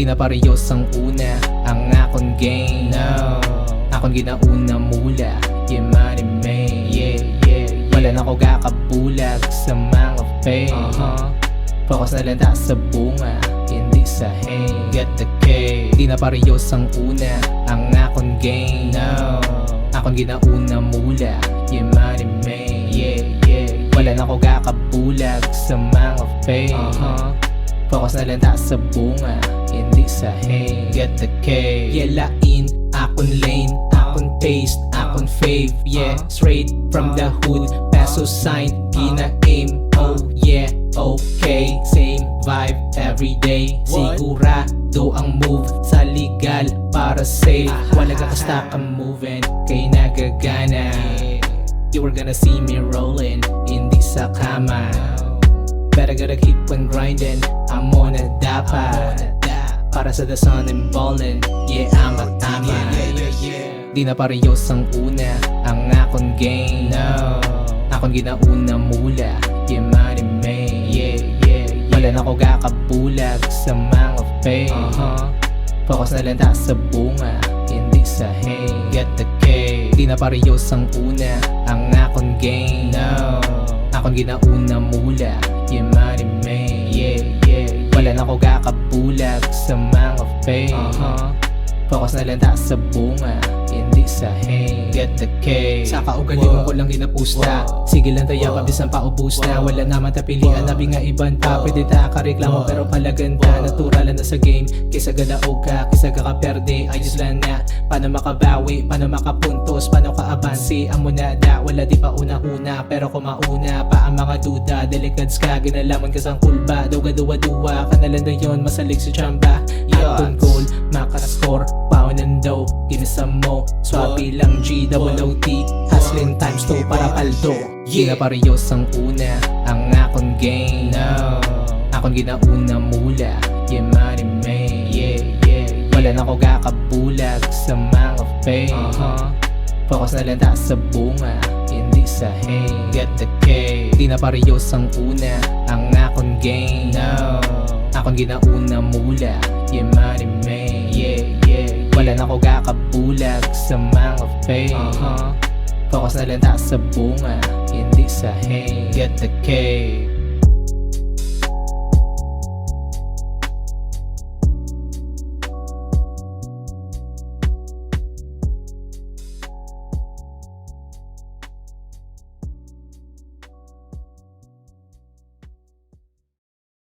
Di na parehas ang una, ang akong gain. No, akong ginauna mula, yeah money man. Wala na ko gakabulag sa mga fame. Focus na lang ta sa bunga, hindi sa hate. Get the cake. Di na parehas ang una, ang akong gain. No, akong ginauna mula, yeah money man. Wala na ko gakabulag sa mga fame. Focus na lang ta sa bunga, hindi sa hate. Get the cake. Yeah, lain, akong lane, akong taste, akong fave. Yeah, straight from the hood, peso sign, gina-aim. Oh yeah, okay, same vibe everyday. Sigurado ang move sa legal para safe. Wala ka stuck, I'm moving, kay nagagana. You were gonna see me rolling, hindi sa kama. Better gotta keep on grinding, I'm on a dapat. Para sa the sun and ballin', yeah I'm a tama. Di na parehas ang una, ang akong gain. No, akong ginauna mula, yeah money man. Wala na ko gakabulag sa mga fame. Focus na lang ta sa bunga, hindi sa hate. Get the cake. Di na parehas ang una, ang akong gain. No, akong ginauna mula, yeah money man. Wala na ko gakabulag sa mga fame. Focus na lang ta sa bunga, hindi sa hate. Get the cake. Sa kaugalingan ko lang ginapusta. Sige lang tayo pabisan pa ubus na. Wala naman tapilian, nabi nga iban pa. Pwede ta kareklamo pero palaganda. Naturalan na sa game, kisa galaog ka, kisa kakaperde. Ayos lang na, paano makabawi, paano makapuntos, paano ka-abansi. Amo na da, wala di pa una-una. Pero kumauna pa ang mga duda. Delicads ka, ginalaman ka sang kulba. Duwa-duwa-duwa, kanalan na yun, masalig si chamba. Anton goal, makascore, pound and dough. Ginisa mo, swabe lang G, double OT. Hustling times 2 para paldo. Di na parehas ang una, ang akong gain. No, akong ginauna mula, yeah money man. Wala na ko gakabulag sa mga fame. Focus na lang ta sa bunga, hindi sa hate. Get the cake. Di na parehas ang una, ang akong gain. No, akong ginauna mula, yeah money man. Wala na ko gakabulag sa mga fame. Focus na lang ta sa bunga, hindi sa hate. Get the cake.